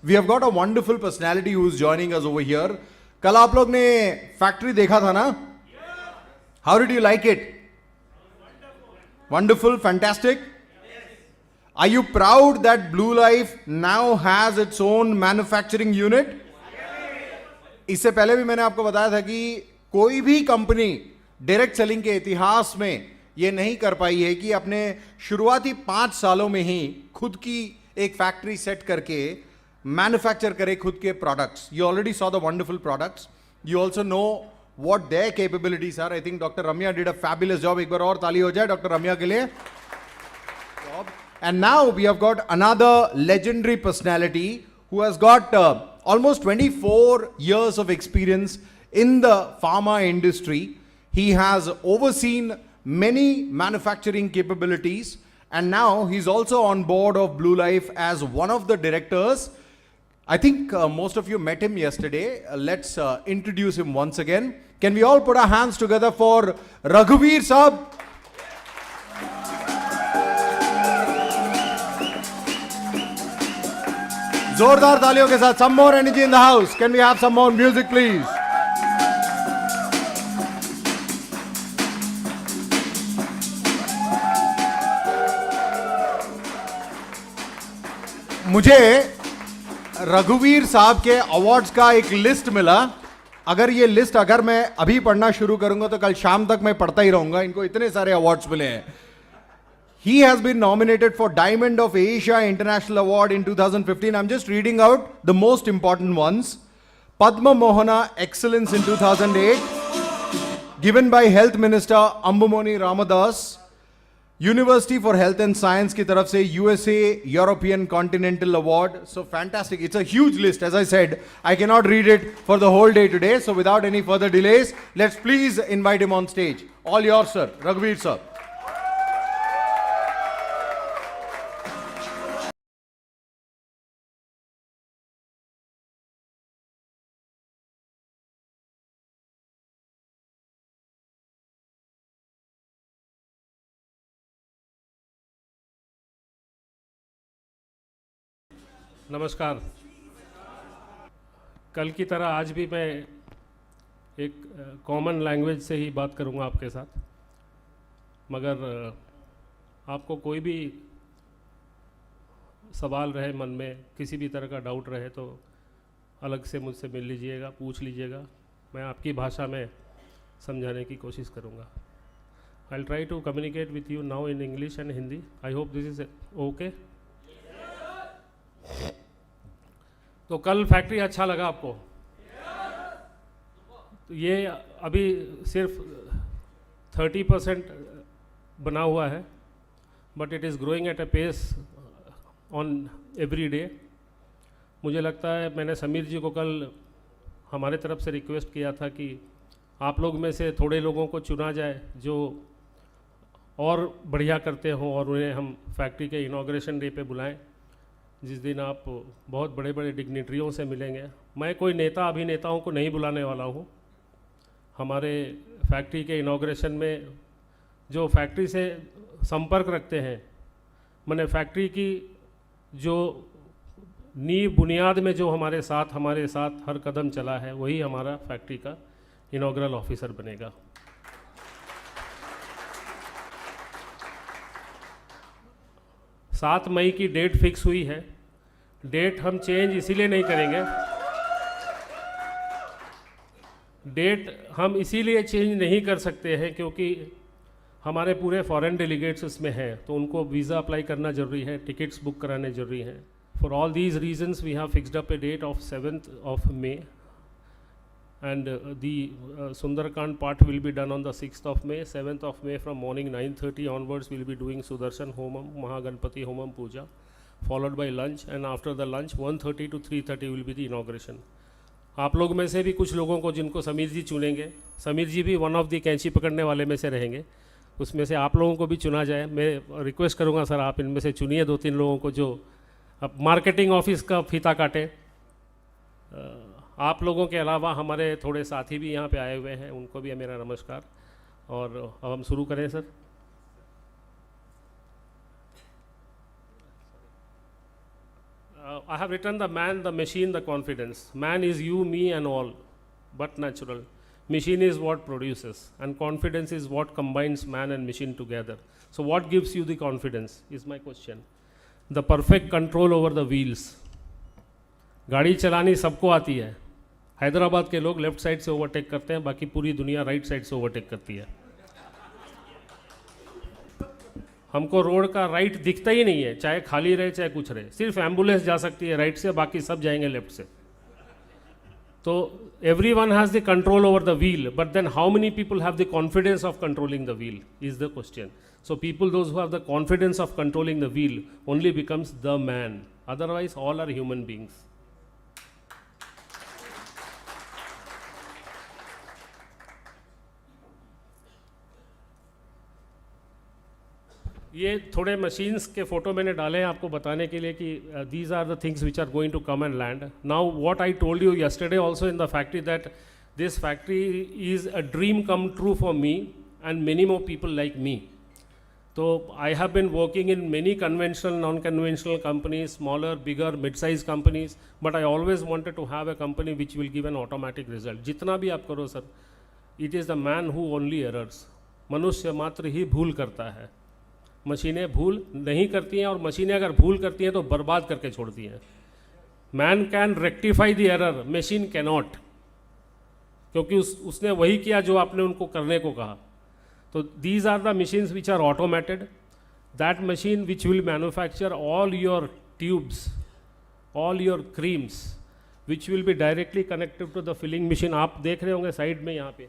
We have got a wonderful personality who is joining us over here. कल आप लोग ने फैक्ट्री देखा था ना? How did you like it? Wonderful, fantastic. Are you proud that Blue Life now has its own manufacturing unit? इससे पहले भी मैंने आपको बताया था कि कोई भी कंपनी डायरेक्ट सेलिंग के इतिहास में यह नहीं कर पाई है कि अपने शुरुआती 5 सालों में ही खुद की एक फैक्ट्री सेट करके मैन्युफैक्चर करे खुद के products. You already saw the wonderful products. You also know what their capabilities are. I think Dr. Ramya did a fabulous job. एक बार और ताली हो जाए Dr. Ramya के लिए. And now we have got another legendary personality who has got almost 24 years of experience in the pharma industry. He has overseen many manufacturing capabilities, and now he's also on board of Blue Life as one of the directors. I think most of you met him yesterday. Let's introduce him once again. Can we all put our hands together for Raghuveer Saab? जोरदार तालियों के साथ. Some more energy in the house. Can we have some more music, please? मुझे रघुवीर साहब के awards का एक लिस्ट मिला. अगर मैं अभी पढ़ना शुरू करूंगा तो कल शाम तक मैं पढ़ता ही रहूंगा. इनको इतने सारे अवार्ड्स मिले हैं. He has been nominated for Diamond of Asia International Award in 2015. I'm just reading out the most important ones. Padma Mohana Excellence in 2008, given by Health Minister Ambumoni Ramadas. University for Health and Science की तरफ से USA European Continental Award. So fantastic. It's a huge list. As I said, I cannot read it for the whole day today. So without any further delays, let's please invite him on stage. All yours, sir. Raghuveer sir. नमस्कार. कल की तरह आज भी मैं एक common language से ही बात करूंगा आपके साथ. मगर आपको कोई भी सवाल रहे मन में, किसी भी तरह का डाउट रहे तो अलग से मुझसे मिल लीजिएगा, पूछ लीजिएगा. मैं आपकी भाषा में समझाने की कोशिश करूंगा. I will try to communicate with you now in English and Hindi. I hope this is okay. तो कल फैक्ट्री अच्छा लगा आपको? तो ये अभी सिर्फ 30% बना हुआ है, but it is growing at a pace on every day. मुझे लगता है मैंने समीर जी को कल हमारे तरफ से रिक्वेस्ट किया था कि आप लोग में से थोड़े लोगों को चुना जाए जो और बढ़िया करते हों और उन्हें हम फैक्ट्री के इनॉग्रेशन डे पे बुलाएं, जिस दिन आप बहुत बड़े बड़े डिग्निटरियों से मिलेंगे. मैं कोई नेता अभिनेताओं को नहीं बुलाने वाला हूँ. हमारे फैक्ट्री के इनॉग्रेशन में जो फैक्ट्री से संपर्क रखते हैं, मैंने फैक्ट्री की जो नींव बुनियाद में जो हमारे साथ हर कदम चला है, वही हमारा फैक्ट्री का इनॉग्रल ऑफिसर बनेगा. 7 मई की डेट फिक्स हुई है. डेट हम चेंज इसीलिए नहीं करेंगे. डेट हम इसीलिए चेंज नहीं कर सकते हैं क्योंकि हमारे पूरे फॉरेन डेलीगेट्स इसमें हैं, तो उनको वीज़ा अप्लाई करना ज़रूरी है, टिकट्स बुक कराने ज़रूरी हैं. For all these reasons we have fixed up a date of 7th of May. And the Sundarkand part will be done on the 6th of May. 7th of May from morning 9:30 onwards we will be doing Sudarshan Homam, Mahaganpati Homam Puja, followed by lunch, and after the lunch 1:30 to 3:30 will be the inauguration. आप लोग में से भी कुछ लोगों को जिनको समीर जी चुनेंगे, समीर जी भी वन ऑफ दी कैंची पकड़ने वाले में से रहेंगे, उसमें से आप लोगों को भी चुना जाए. मैं रिक्वेस्ट करूँगा सर आप इनमें से चुनिए 2-3 लोगों को जो अब मार्केटिंग ऑफिस का फीता काटे. आप लोगों के अलावा हमारे थोड़े साथी भी यहाँ पे आए हुए हैं, उनको भी मेरा नमस्कार. और अब हम शुरू करें sir. I have written the man, the machine, the confidence. Man is you, me, and all, but natural. Machine is what produces, and confidence is what combines man and machine together. So what gives you the confidence is my question. The perfect control over the wheels. गाड़ी चलानी सबको आती है. हैदराबाद के लोग left side से overtake करते हैं, बाकी पूरी दुनिया राइट साइड से ओवरटेक करती है. हमको रोड का राइट दिखता ही नहीं है, चाहे खाली रहे चाहे कुछ रहे. सिर्फ एम्बुलेंस जा सकती है राइट से, बाकी सब जाएंगे लेफ्ट से. तो everyone has the control over the wheel, but then how many people have the confidence of controlling the wheel is the question. So people, those who have the confidence of controlling the wheel, only becomes the man. Otherwise all are human beings. ये थोड़े machines के photo मैंने डाले हैं आपको बताने के लिए कि these are the things which are going to come and land. Now what I told you yesterday also in the factory that this factory is a dream come true for me and many more people like me. तो I have been working in many conventional non conventional companies, smaller bigger mid size companies, but I always wanted to have a company which will give an automatic result. जितना भी आप करो sir, it is the man who only errors. मनुष्य मात्र ही भूल करता है, मशीनें भूल नहीं करती हैं, और मशीनें अगर भूल करती हैं तो बर्बाद करके छोड़ती हैं. Man can rectify the error, machine cannot, क्योंकि उसने वही किया जो आपने उनको करने को कहा. तो these are the machines which are automated. That machine which will manufacture all your tubes, all your creams, which will be directly connected to the filling machine. आप देख रहे होंगे साइड में यहाँ पे,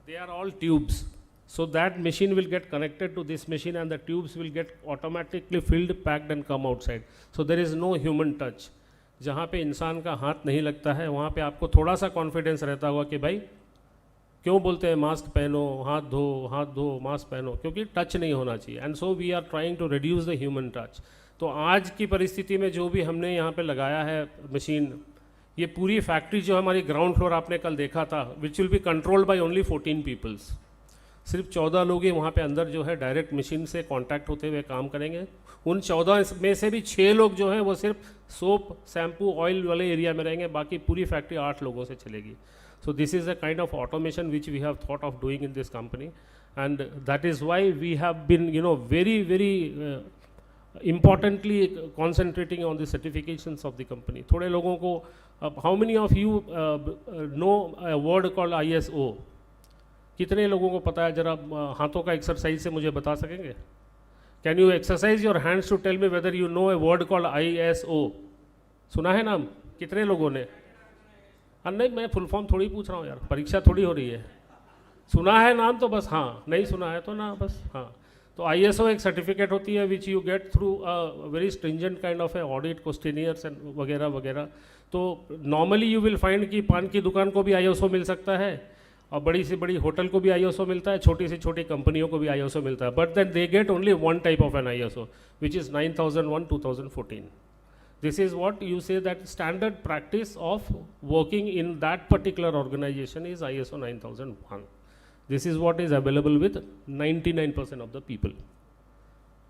they are all tubes. So that machine will get connected to this machine and the tubes will get automatically filled, packed and come outside. So there is no human touch. जहाँ पे इंसान का हाथ नहीं लगता है वहाँ पे आपको थोड़ा सा कॉन्फिडेंस रहता होगा कि भाई क्यों बोलते हैं मास्क पहनो, हाथ धो, मास्क पहनो, क्योंकि टच नहीं होना चाहिए. And so we are trying to reduce the human touch. तो आज की परिस्थिति में जो भी हमने यहाँ पे लगाया है मशीन, ये पूरी फैक्ट्री जो हमारी ग्राउंड फ्लोर आपने कल देखा था, which will be controlled by only 14 peoples. सिर्फ 14 लोग ही वहाँ पे अंदर जो है डायरेक्ट मशीन से कांटेक्ट होते हुए काम करेंगे. उन 14 में से भी 6 लोग जो हैं वो सिर्फ सोप, शैम्पू, ऑयल वाले एरिया में रहेंगे, बाकी पूरी फैक्ट्री 8 लोगों से चलेगी. So this is a kind of automation which we have thought of doing in this company, and that is why we have been very importantly concentrating on the certifications of the company. थोड़े लोगों को, how many of you know a word called ISO? कितने लोगों को पता है? जरा हाथों का एक्सरसाइज से मुझे बता सकेंगे? Can you exercise your hands to tell me whether you know a word called ISO? सुना है नाम कितने लोगों ने? नहीं, मैं फुल फॉर्म थोड़ी पूछ रहा हूँ यार, परीक्षा थोड़ी हो रही है. सुना है नाम तो बस हाँ, नहीं सुना है तो ना बस हाँ. तो ISO एक सर्टिफिकेट होती है which you get through very stringent kind of A audit, questionnaires and वगैरह वगैरह. तो नॉर्मली यू विल फाइंड कि पान की दुकान को भी ISO मिल सकता है, और बड़ी से बड़ी होटल को भी ISO मिलता है, छोटी से छोटी कंपनियों को भी ISO मिलता है. But then they get only one type of an ISO which is 9001 2014. This is what you say that standard practice of working in that particular organization is ISO 9001. This is what is available with 99% of the people.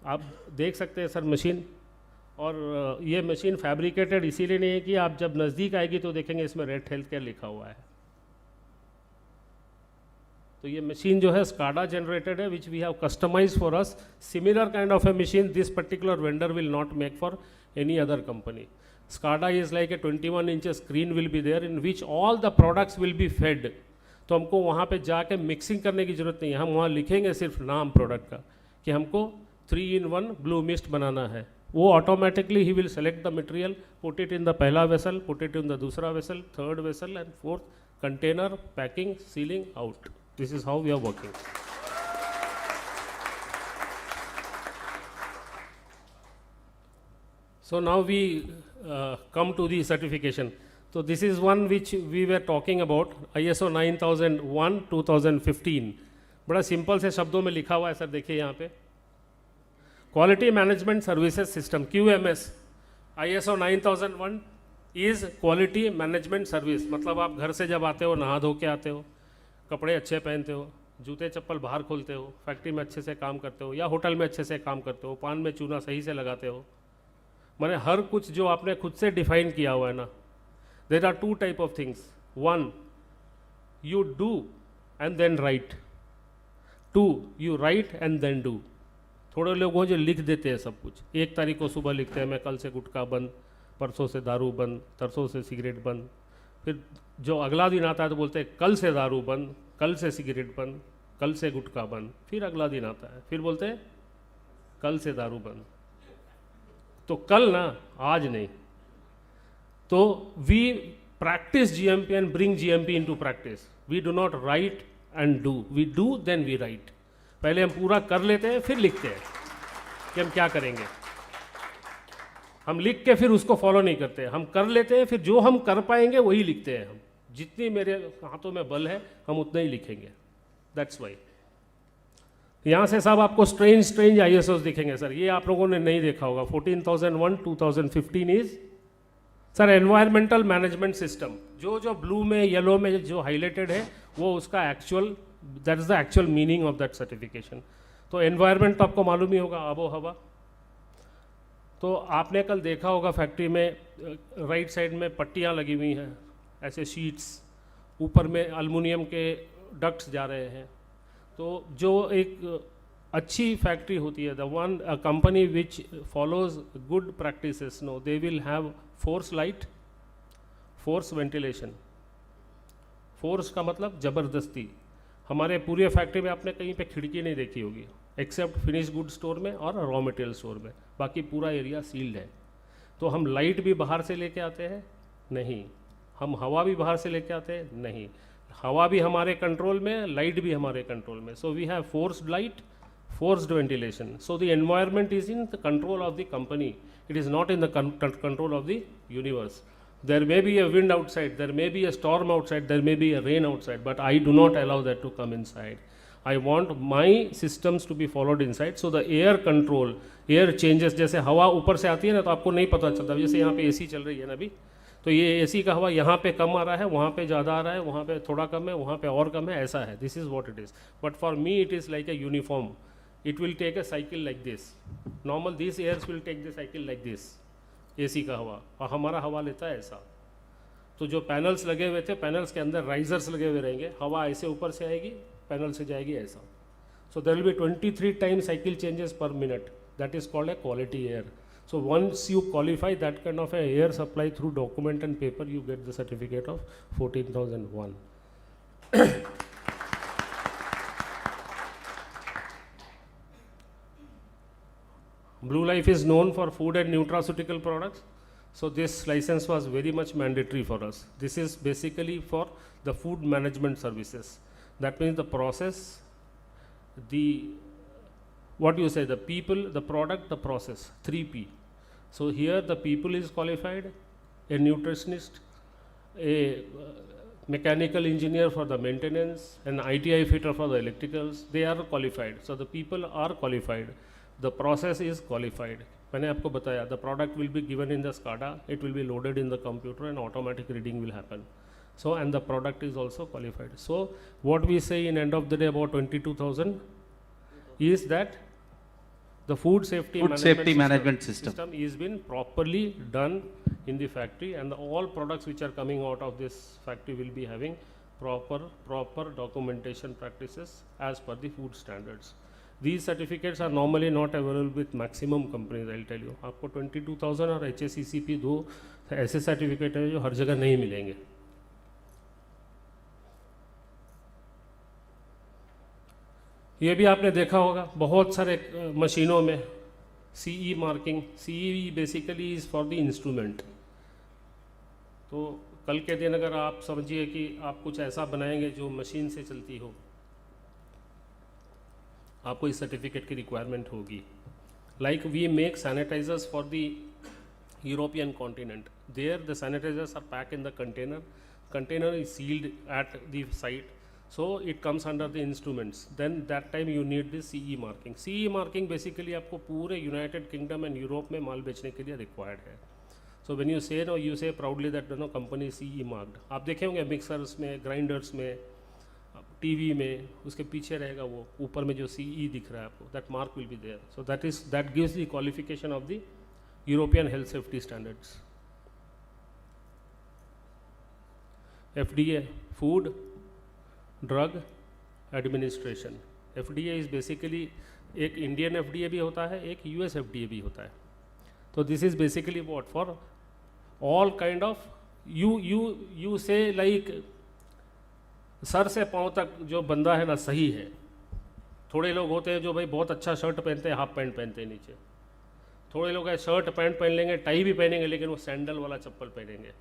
आप देख सकते हैं sir machine, और ये machine fabricated इसीलिए नहीं है कि आप जब नज़दीक आएगी तो देखेंगे इसमें रेड हेल्थ केयर लिखा हुआ है. तो ये मशीन जो है SCADA जनरेटेड है, which we have customize for us. Similar kind of a machine this particular vendor will not make for any other company. SCADA is like a 21 inches screen will be there in which all the products will be fed. तो हमको वहाँ पे जाके mixing करने की ज़रूरत नहीं है. हम वहाँ लिखेंगे सिर्फ नाम प्रोडक्ट का कि हमको 3-in-1 ब्लू मिस्ट बनाना है. वो ऑटोमेटिकली ही will select the material, put it in the पहला vessel, put it in the दूसरा vessel, third vessel and fourth, container, packing, sealing, out. This is how we are working. So now we come to the certification. So this is one which we were talking about, ISO 9001 2015. बड़ा simple से शब्दों में लिखा हुआ है sir, देखिए यहाँ पे, quality management services system QMS. ISO 9001 is quality management service. मतलब आप घर से जब आते हो, नहा धो के आते हो, कपड़े अच्छे पहनते हो, जूते चप्पल बाहर खोलते हो, फैक्ट्री में अच्छे से काम करते हो, या होटल में अच्छे से काम करते हो, पान में चूना सही से लगाते हो, माने हर कुछ जो आपने खुद से डिफाइन किया हुआ है ना, there are two type of things. One, you do and then write. Two, you write and then do. थोड़े लोग हैं जो लिख देते हैं सब कुछ. 1 तारीख को सुबह लिखते हैं मैं कल से गुटखा बंद, परसों से दारू बंद, तरसों से सिगरेट बंद. फिर जो अगला दिन आता है तो बोलते हैं कल से दारू बंद, कल से सिगरेट बंद, कल से गुटखा बंद. फिर अगला दिन आता है, फिर बोलते हैं कल से दारू बंद. तो कल ना, आज नहीं. तो we practice GMP and bring GMP into practice. We do not write and do. We do, then we write. पहले हम पूरा कर लेते हैं, फिर लिखते हैं कि हम क्या करेंगे. हम लिख के फिर उसको फॉलो नहीं करते. हम कर लेते हैं, फिर जो हम कर पाएंगे वही लिखते हैं. हम जितनी मेरे हाथों में बल है हम उतना ही लिखेंगे. That's why. यहाँ से सब आपको स्ट्रेंज ISOs दिखेंगे सर. ये आप लोगों ने नहीं देखा होगा. 14001 2015 is sir environmental management system. जो ब्लू में येलो में जो हाईलाइटेड है वो उसका actual, that is the actual meaning of that certification. तो एनवायरमेंट तो आपको मालूम ही होगा, आबो हवा. तो आपने कल देखा होगा फैक्ट्री में राइट साइड में पट्टियाँ लगी हुई हैं, ऐसे शीट्स, ऊपर में अल्मुनियम के डक्ट्स जा रहे हैं. तो जो एक अच्छी फैक्ट्री होती है, the one company which follows good practices, no they will have force light, force ventilation. Force का मतलब ज़बरदस्ती. हमारे पूरे फैक्ट्री में आपने कहीं पे खिड़की नहीं देखी होगी एक्सेप्ट फिनिश गुड स्टोर में और रॉ मटेरियल स्टोर में. बाकी पूरा एरिया सील्ड है. तो हम लाइट भी बाहर से लेके आते हैं? नहीं. हम हवा भी बाहर से लेके आते हैं? नहीं. हवा भी हमारे कंट्रोल में, लाइट भी हमारे कंट्रोल में. So we have forced light, forced ventilation. So the environment is in the control of the company. It is not in the control of the universe. There may be a wind outside, there may be a storm outside, there may be a rain outside, but I do not allow that to come inside. I want my systems to be followed inside. So the air control, air changes. जैसे हवा ऊपर से आती है ना तो आपको नहीं पता चलता. जैसे यहाँ पे AC चल रही है ना अभी, तो ये AC का हवा यहाँ पे कम आ रहा है, वहाँ पे ज़्यादा आ रहा है, वहाँ पे थोड़ा कम है, वहाँ पे और कम है, ऐसा है. This is what it is. But for me it is like a uniform. It will take a cycle like this. Normal these airs will take the cycle like this. AC का हवा, और हमारा हवा लेता है ऐसा. तो जो पैनल्स लगे हुए थे, पैनल्स के अंदर राइजर्स लगे हुए रहेंगे. हवा ऐसे ऊपर से आएगी, पैनल से जाएगी ऐसा. So there will be 23 times cycle changes per minute. That is called a quality air. So once you qualify that kind of a air supply through document and paper, you get the certificate of 14001. Blue Life is known for food and nutraceutical products. So this license was very much mandatory for us. This is basically for the food management services. That means the process, what you say, the people, the product, the process, 3P. So here the people is qualified, a nutritionist, a mechanical engineer for the maintenance, an ITI fitter for the electricals, they are qualified. So the people are qualified. The process is qualified. मैंने आपको बताया, the product will be given in the SCADA, it will be loaded in the computer and automatic reading will happen. So and the product is also qualified. So what we say in end of the day about 22,000 is that the food safety management system is been properly done in the factory, and all products which are coming out of this factory will be having proper documentation practices as per the food standards. These certificates are normally not available with maximum companies. I'll tell you, आपको 22,000 और HACCP 2 ऐसे certificate है जो हर जगह नहीं मिलेंगे. ये भी आपने देखा होगा बहुत सारे मशीनों में CE marking. CE basically is for the instrument. तो कल के दिन अगर आप समझिए कि आप कुछ ऐसा बनाएंगे जो मशीन से चलती हो, आपको इस सर्टिफिकेट की रिक्वायरमेंट होगी. Like we make sanitizers for the European continent. There the sanitizers are pack in the container is sealed at the site, so it comes under the instruments. Then that time you need the CE marking. CE marking basically आपको पूरे United kingdom and Europe में माल बेचने के लिए required है. So when you say no, you say proudly that no company CE marked. आप देखे होंगे मिक्सर्स में, ग्राइंडर्स में, टीवी में उसके पीछे रहेगा, वो ऊपर में जो CE दिख रहा है आपको, that mark will be there. So that gives the qualification of the European health safety standards. FDA, food drug administration. FDA is basically एक इंडियन FDA भी होता है, एक US FDA भी होता है. तो this is basically what for all kind of you से लाइक सर से पांव तक जो बंदा है ना सही है. थोड़े लोग होते हैं जो भाई बहुत अच्छा शर्ट पहनते हैं, हाफ पैंट पहनते हैं नीचे. थोड़े लोग है शर्ट पैंट पहन लेंगे, टाई भी पहनेंगे, लेकिन वो सैंडल वाला चप्पल पहनेंगे.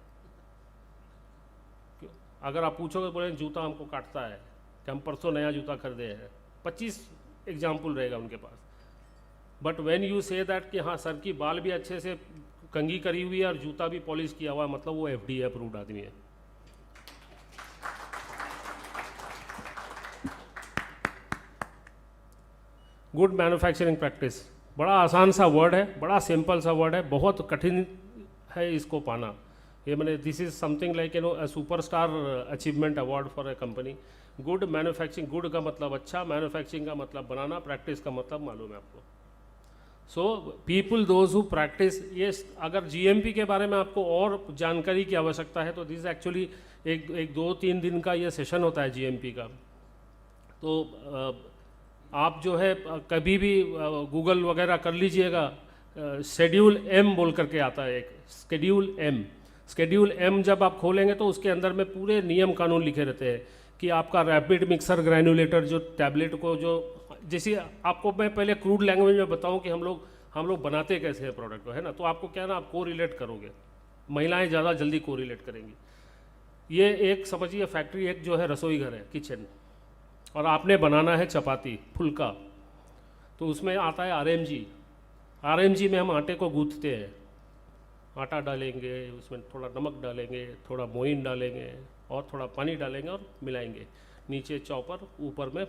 अगर आप पूछोगे बोले जूता हमको काटता है कि हम परसों नया जूता खरीदे हैं, 25 एग्जाम्पल रहेगा उनके पास. But when you say that कि हाँ सर की बाल भी अच्छे से कंघी करी हुई है और जूता भी पॉलिश किया हुआ है, मतलब वो FDA अप्रूव्ड आदमी है. गुड मैन्युफैक्चरिंग प्रैक्टिस बड़ा आसान सा वर्ड है, बड़ा सिंपल सा वर्ड है, बहुत कठिन है इसको पाना. ये मैंने this is something like a superstar achievement award for a company. Good manufacturing, good का मतलब अच्छा, मैन्युफैक्चरिंग का मतलब बनाना, प्रैक्टिस का मतलब मालूम है आपको. So people those who practice, ये अगर GMP के बारे में आपको और जानकारी की आवश्यकता है तो दिस एक्चुअली एक 2-3 दिन का ये सेशन होता है GMP का. तो आप जो है कभी भी गूगल वगैरह कर लीजिएगा, शेड्यूल M बोल करके आता है एक, शेड्यूल M. शेड्यूल M जब आप खोलेंगे तो उसके अंदर में पूरे नियम कानून लिखे रहते हैं कि आपका रैपिड मिक्सर ग्रैनुलेटर जो टैबलेट को जो, जैसे आपको मैं पहले क्रूड लैंग्वेज में बताऊं कि हम लोग बनाते कैसे हैं प्रोडक्ट को, है ना. तो आपको क्या ना, आप को रिलेट करोगे, महिलाएं ज़्यादा जल्दी को रिलेट करेंगी. ये एक समझिए फैक्ट्री, एक जो है रसोई घर है, किचन, और आपने बनाना है चपाती फुल्का. तो उसमें आता है RMG में हम आटे को गूंथते हैं, आटा डालेंगे, उसमें थोड़ा नमक डालेंगे, थोड़ा मोइन डालेंगे और थोड़ा पानी डालेंगे और मिलाएंगे. नीचे चॉपर, ऊपर में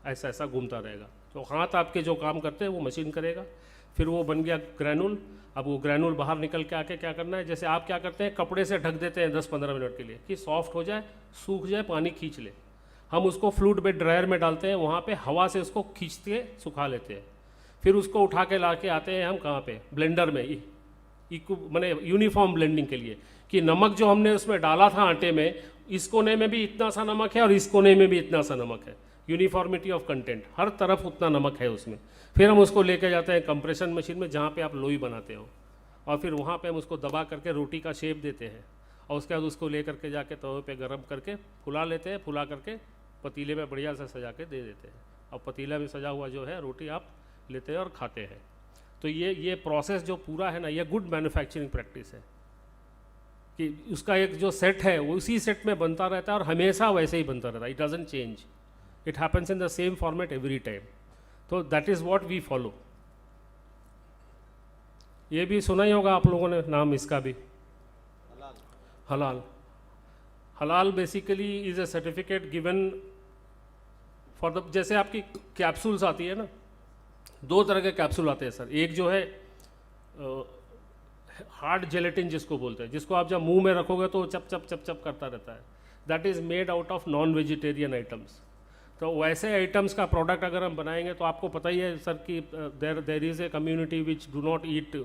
ऐसा ऐसा घूमता रहेगा. तो हाथ आपके जो काम करते हैं वो मशीन करेगा. फिर वो बन गया ग्रैनुल. अब वो ग्रैनुल बाहर निकल के आके क्या करना है, जैसे आप क्या करते हैं कपड़े से ढक देते हैं 10-15 मिनट के लिए कि सॉफ्ट हो जाए, सूख जाए, पानी खींच ले. हम उसको फ्लूइड बेड ड्रायर में डालते हैं, वहाँ पे हवा से उसको खींच के सुखा लेते हैं. फिर उसको उठा के ला के आते हैं हम कहाँ पे, ब्लेंडर में, मैंने यूनिफॉर्म ब्लेंडिंग के लिए, कि नमक जो हमने उसमें डाला था आटे में, इस कोने में भी इतना सा नमक है और इस कोने में भी इतना सा नमक है. यूनिफॉर्मिटी ऑफ कंटेंट, हर तरफ उतना नमक है उसमें. फिर हम उसको लेके जाते हैं कंप्रेशन मशीन में जहाँ पे आप लोई बनाते हो, और फिर वहाँ पे हम उसको दबा करके रोटी का शेप देते हैं. और उसके बाद उसको ले करके जाके तवे पे गर्म करके फुला लेते हैं. फुला करके पतीले में बढ़िया से सजा के दे देते हैं. और पतीला में सजा हुआ जो है रोटी आप लेते हैं और खाते हैं. तो ये प्रोसेस जो पूरा है ना, ये गुड मैन्युफैक्चरिंग प्रैक्टिस है कि उसका एक जो सेट है वो उसी सेट में बनता रहता है और हमेशा वैसे ही बनता रहता है. It doesn't change, it happens in the same format every time. तो that is what we follow. ये भी सुना ही होगा आप लोगों ने नाम इसका भी, हलाल basically is a certificate given for the, जैसे आपकी कैप्सूल्स आती है ना, 2 तरह के कैप्सूल आते हैं सर. एक जो है हार्ड जेलेटिन जिसको बोलते हैं, जिसको आप जब मुंह में रखोगे तो चप चप चप चप करता रहता है. That is made out of non vegetarian items. तो वैसे आइटम्स का प्रोडक्ट अगर हम बनाएंगे तो आपको पता ही है सर कि there is a community which do not eat,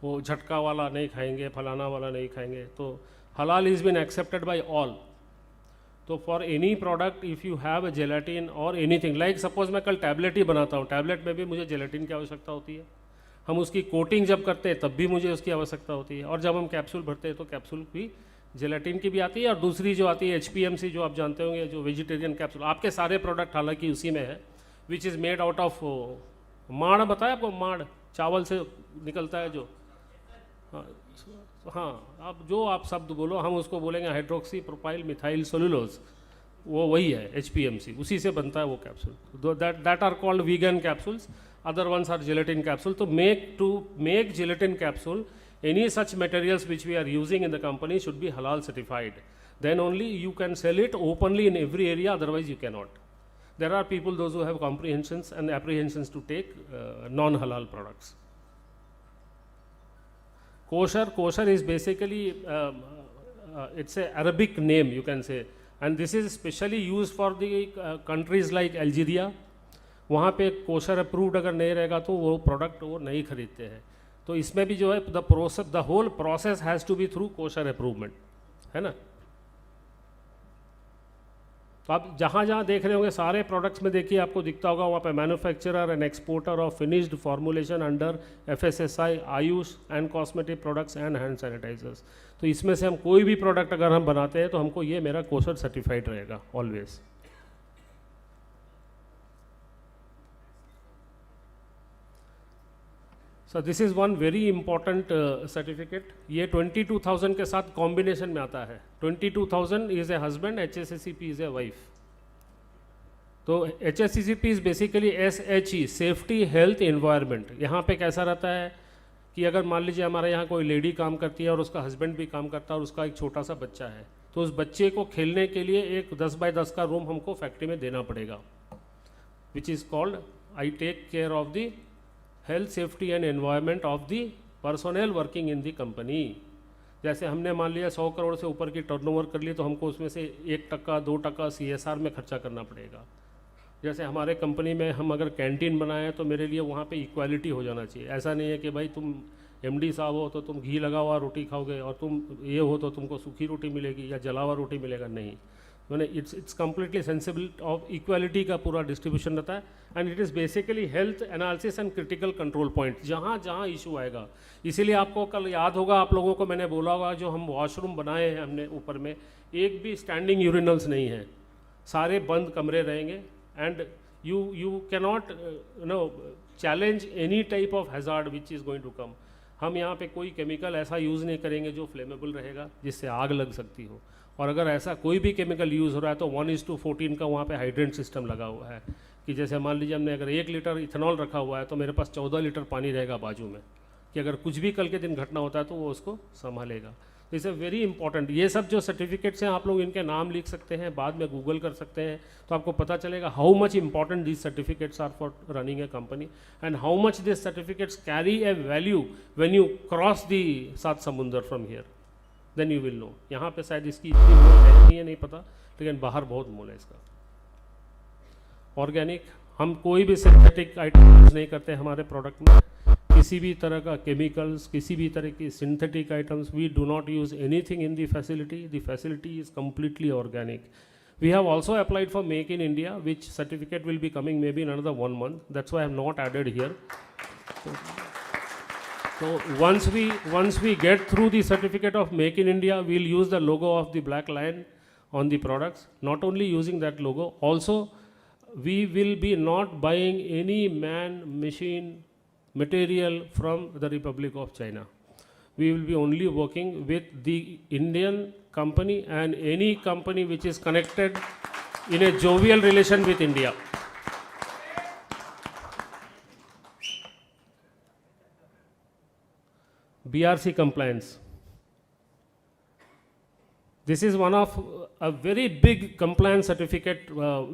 वो झटका वाला नहीं खाएंगे, फलाना वाला नहीं खाएंगे. तो हलाल is been accepted by all. तो for any product if you have a gelatin और एनीथिंग, लाइक सपोज मैं कल टैबलेट ही बनाता हूँ, टैबलेट में भी मुझे जेलेटिन की आवश्यकता होती है. हम उसकी कोटिंग जब करते हैं तब भी मुझे उसकी आवश्यकता होती है. और जब हम कैप्सूल भरते हैं तो कैप्सूल भी जेलेटिन की भी आती है. और दूसरी जो आती है HPMC, जो आप जानते होंगे, जो वेजिटेरियन कैप्सूल. आपके सारे प्रोडक्ट हालांकि उसी में है, which is made out of माड़. बताया आपको, माड़ चावल से निकलता है जो, हाँ अब जो आप शब्द बोलो हम उसको बोलेंगे हाइड्रोक्सी प्रोपाइल मिथाइल सेलुलोज, वो वही है HPMC, उसी से बनता है वो capsule. That are called vegan capsules, other ones are gelatin capsule. To make gelatin capsule, any such materials which we are using in the company should be halal certified. Then only you can sell it openly in every area, otherwise you cannot. There are people, those who have comprehensions and apprehensions to take non-halal products. Kosher is basically, it's a Arabic name, you can say. And this is specially use for the countries like Algeria. वहाँ पे kosher approved अगर नहीं रहेगा तो वो product वो नहीं खरीदते हैं. तो इसमें भी जो है the whole process has to be through kosher approvement, है ना. तो आप जहाँ जहाँ देख रहे होंगे सारे प्रोडक्ट्स में देखिए आपको दिखता होगा वहाँ पे manufacturer and exporter of finished formulation under FSSAI, AYUSH and cosmetic products and hand sanitizers. तो इसमें से हम कोई भी प्रोडक्ट अगर हम बनाते हैं तो हमको ये मेरा कोशर सर्टिफाइड रहेगा always. So this is one very important certificate. ये 22,000 के साथ कॉम्बिनेशन में आता है. 22,000 is a husband, HACCP is a wife. तो HACCP is basically SHE, safety health environment. यहाँ पे कैसा रहता है कि अगर मान लीजिए हमारे यहाँ कोई लेडी काम करती है और उसका हस्बैंड भी काम करता है और उसका एक छोटा सा बच्चा है, तो उस बच्चे को खेलने के लिए एक 10 बाय 10 का रूम हमको फैक्ट्री में देना पड़ेगा, which is called I take care of the health safety and environment of the personal working in the company. जैसे हमने मान लिया 100 करोड़ से ऊपर की टर्नओवर कर ली तो हमको उसमें से 1%, 2% CSR में खर्चा करना पड़ेगा. जैसे हमारे कंपनी में हम अगर कैंटीन बनाएं तो मेरे लिए वहाँ पे इक्वालिटी हो जाना चाहिए. ऐसा नहीं है कि भाई तुम MD साहब हो तो तुम घी लगा हुआ रोटी खाओगे और तुम ये हो तो तुमको सूखी रोटी मिलेगी या जला हुआ रोटी मिलेगा. नहीं, मैंने it's completely sensible of equality का पूरा डिस्ट्रीब्यूशन रहता है. And it is basically health analysis and critical control point जहाँ जहाँ इशू आएगा. इसीलिए आपको कल याद होगा, आप लोगों को मैंने बोला होगा जो हम वॉशरूम बनाए हैं हमने ऊपर में, एक भी स्टैंडिंग यूरिनल्स नहीं है, सारे बंद कमरे रहेंगे. And you cannot challenge any type of hazard which is going to come. हम यहाँ पे कोई केमिकल ऐसा यूज़ नहीं करेंगे जो फ्लेमेबल रहेगा, जिससे आग लग सकती हो. और अगर ऐसा कोई भी केमिकल यूज़ हो रहा है तो 1:14 का वहाँ पे हाइड्रेंट सिस्टम लगा हुआ है कि जैसे मान लीजिए हमने अगर 1 लीटर इथेनॉल रखा हुआ है तो मेरे पास 14 लीटर पानी रहेगा बाजू में, कि अगर कुछ भी कल के दिन घटना होता है तो वो उसको संभालेगा. तो इसे वेरी इंपॉर्टेंट. ये सब जो सर्टिफिकेट्स हैं आप लोग इनके नाम लिख सकते हैं, बाद में गूगल कर सकते हैं, तो आपको पता चलेगा how much important this certificates are for running a company and how much this certificates carry a value when you cross the 7 समुंदर from here. Then you will know. यहाँ पे शायद इसकी इतनी मोल है नहीं है, नहीं पता, लेकिन बाहर बहुत मोल है इसका. ऑर्गेनिक, हम कोई भी सिंथेटिक आइटम यूज नहीं करते हमारे प्रोडक्ट में. किसी भी तरह का केमिकल्स, किसी भी तरह की synthetic items, we do not use anything in the facility. The facility is completely organic. We have also applied for Make in India, which certificate will be coming maybe in another 1 month. That's why I have not added here. So once we get through the certificate of Make in India, we'll use the logo of the Black Lion on the products. Not only using that logo, also we will be not buying any man, machine, material from the Republic of China. We will be only working with the Indian company and any company which is connected in a jovial relation with India. BRC compliance. This is one of a very big compliance certificate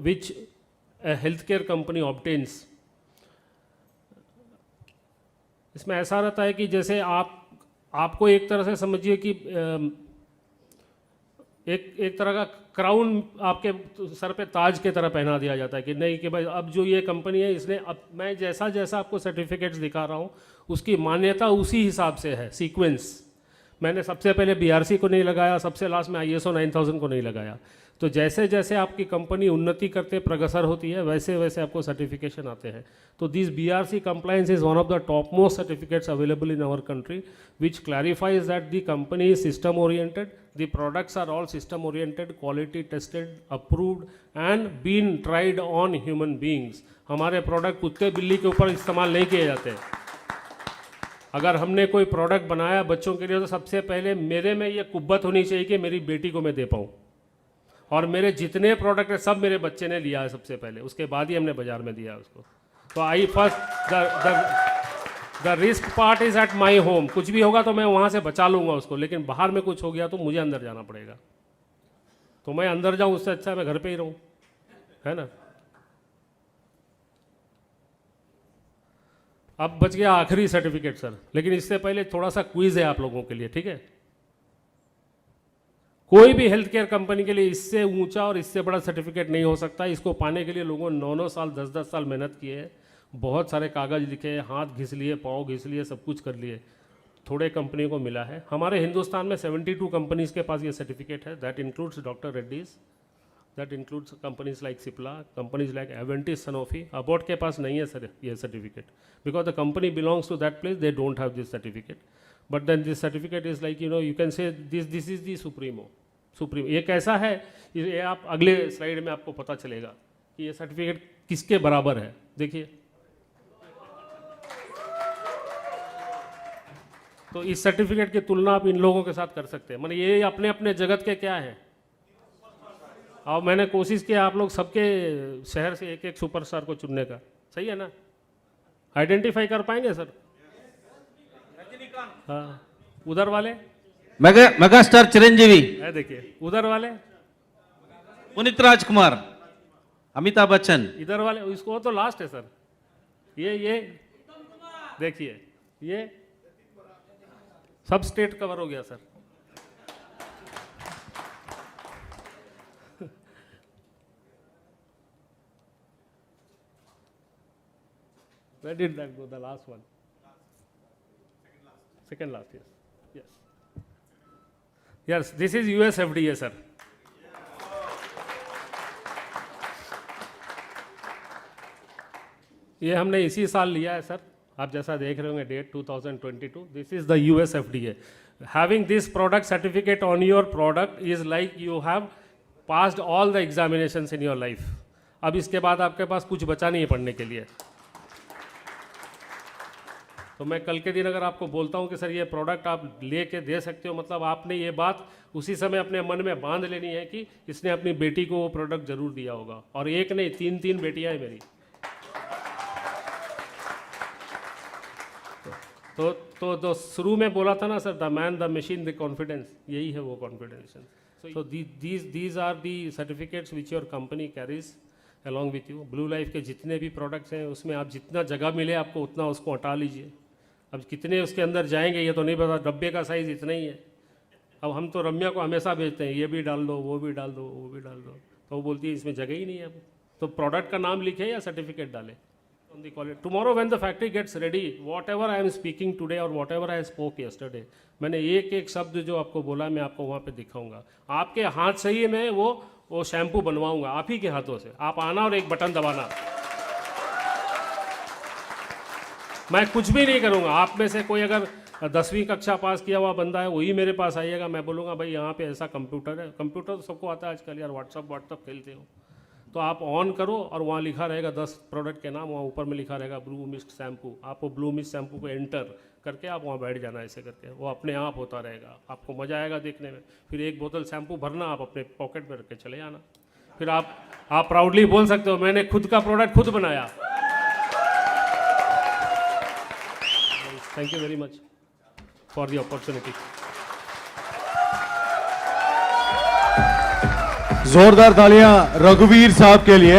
which a healthcare company obtains. इसमें ऐसा रहता है कि जैसे आपको एक तरह से समझिए कि एक तरह का क्राउन आपके सर पे ताज के तरह पहना दिया जाता है कि नहीं कि भाई अब जो ये कंपनी है इसने, अब मैं जैसा जैसा आपको सर्टिफिकेट्स दिखा रहा हूँ उसकी मान्यता उसी हिसाब से है, सीक्वेंस. मैंने सबसे पहले BRC को नहीं लगाया, सबसे लास्ट में ISO 9000 को नहीं लगाया. तो जैसे जैसे आपकी कंपनी उन्नति करते प्रगसर होती है वैसे वैसे आपको सर्टिफिकेशन आते हैं. तो this BRC compliance is one of the topmost certificates available in our country, which clarifies that the company is system oriented, the products are all system oriented, quality tested, approved and been tried on human beings. हमारे product कुत्ते बिल्ली के ऊपर इस्तेमाल नहीं किए जाते. अगर हमने कोई प्रोडक्ट बनाया बच्चों के लिए तो सबसे पहले मेरे में ये कुब्बत होनी चाहिए कि मेरी बेटी को मैं दे पाऊँ, और मेरे जितने प्रोडक्ट है सब मेरे बच्चे ने लिया है सबसे पहले, उसके बाद ही हमने बाजार में दिया उसको. तो I first the risk part is at my home. कुछ भी होगा तो मैं वहाँ से बचा लूँगा उसको, लेकिन बाहर में कुछ हो गया तो मुझे अंदर जाना पड़ेगा. तो मैं अंदर जाऊँ उससे अच्छा मैं घर पे ही रहूँ, है ना. अब बच गया आखिरी सर्टिफिकेट सर, लेकिन इससे पहले थोड़ा सा क्विज है आप लोगों के लिए, ठीक है. कोई भी हेल्थ केयर कंपनी के लिए इससे ऊंचा और इससे बड़ा सर्टिफिकेट नहीं हो सकता। इसको पाने के लिए लोगों ने 9-9 साल 10-10 साल मेहनत किए है, बहुत सारे कागज लिखे, हाथ घिस लिए, पाँव घिस लिए, सब कुछ कर लिए, थोड़े कंपनी को मिला है। हमारे हिंदुस्तान में 72 कंपनीज के पास ये सर्टिफिकेट है। That includes doctor Reddy's, that includes companies like Cipla, companies like Aventis, Sanofi. Abbott के पास नहीं है सर ये certificate, because the company belongs to that place, they don't have this certificate. But then this certificate is like you can say this is the supremo. ये कैसा है, ये आप अगले स्लाइड में आपको पता चलेगा कि ये सर्टिफिकेट किसके बराबर है। देखिए, तो इस सर्टिफिकेट की तुलना आप इन लोगों के साथ कर सकते हैं। मतलब ये अपने अपने जगत के क्या है। और मैंने कोशिश किया आप लोग सबके शहर से एक एक सुपरस्टार को चुनने का, सही है ना। आइडेंटिफाई कर पाएंगे सर? हाँ, उधर वाले मेगा स्टार चिरंजीवी, देखिए उधर वाले पुनीत राजकुमार, अमिताभ बच्चन, इधर वाले, इसको तो लास्ट है सर। ये देखिए, ये सब स्टेट कवर हो गया sir. Where did that go? The last one. Second last, yes. Yes. Yes, this is US FDA, sir. ये हमने इसी साल लिया है सर, आप जैसा देख रहे होंगे date 2022. This is the US FDA. Having this product certificate on your product is like you have passed all the examinations in your life. अब इसके बाद आपके पास कुछ बचा नहीं है पढ़ने के लिए। तो मैं कल के दिन अगर आपको बोलता हूँ कि सर ये प्रोडक्ट आप ले के दे सकते हो, मतलब आपने ये बात उसी समय अपने मन में बांध लेनी है कि इसने अपनी बेटी को वो प्रोडक्ट जरूर दिया होगा। और एक नहीं, 3 बेटियां हैं मेरी। तो शुरू में बोला था ना sir, the man the machine the confidence, यही है वो confidence. So these are the certificates which your company carries along with you. Blue Life के जितने भी प्रोडक्ट्स हैं उसमें आप जितना जगह मिले आपको उतना उसको हटा लीजिए। अब कितने उसके अंदर जाएंगे ये तो नहीं पता, डब्बे का साइज़ इतना ही है। अब हम तो रम्या को हमेशा भेजते हैं, ये भी डाल दो, वो भी डाल दो, वो भी डाल दो, तो वो बोलती है इसमें जगह ही नहीं है। अब तो प्रोडक्ट का नाम लिखे या सर्टिफिकेट डाले on the quality. Tomorrow when the factory gets ready, whatever I am speaking today और whatever I spoke yesterday, मैंने एक एक शब्द जो आपको बोला मैं आपको वहाँ पे दिखाऊंगा। आपके हाथ से ही मैं वो शैम्पू बनवाऊंगा, आप ही के हाथों से। आप आना और एक बटन दबाना, मैं कुछ भी नहीं करूंगा। आप में से कोई अगर 10वीं कक्षा पास किया हुआ बंदा है वही मेरे पास आइएगा, मैं बोलूँगा भाई यहाँ पे ऐसा कंप्यूटर है। कंप्यूटर तो सबको आता है आजकल यार, व्हाट्सअप खेलते हो, तो आप ऑन करो और वहाँ लिखा रहेगा 10 प्रोडक्ट के नाम, वहाँ ऊपर में लिखा रहेगा ब्लू मिस्ट शैम्पू। आप वो ब्लू मिस्ट शैम्पू को एंटर करके आप वहाँ बैठ जाना, ऐसे करके वो अपने आप होता रहेगा। आपको मज़ा आएगा देखने में। फिर एक बोतल शैम्पू भरना, आप अपने पॉकेट में रख के चले आना। फिर आप प्राउडली बोल सकते हो मैंने खुद का प्रोडक्ट खुद बनाया। Thank you very much for the opportunity. जोरदार तालियां रघुवीर साहब के लिए।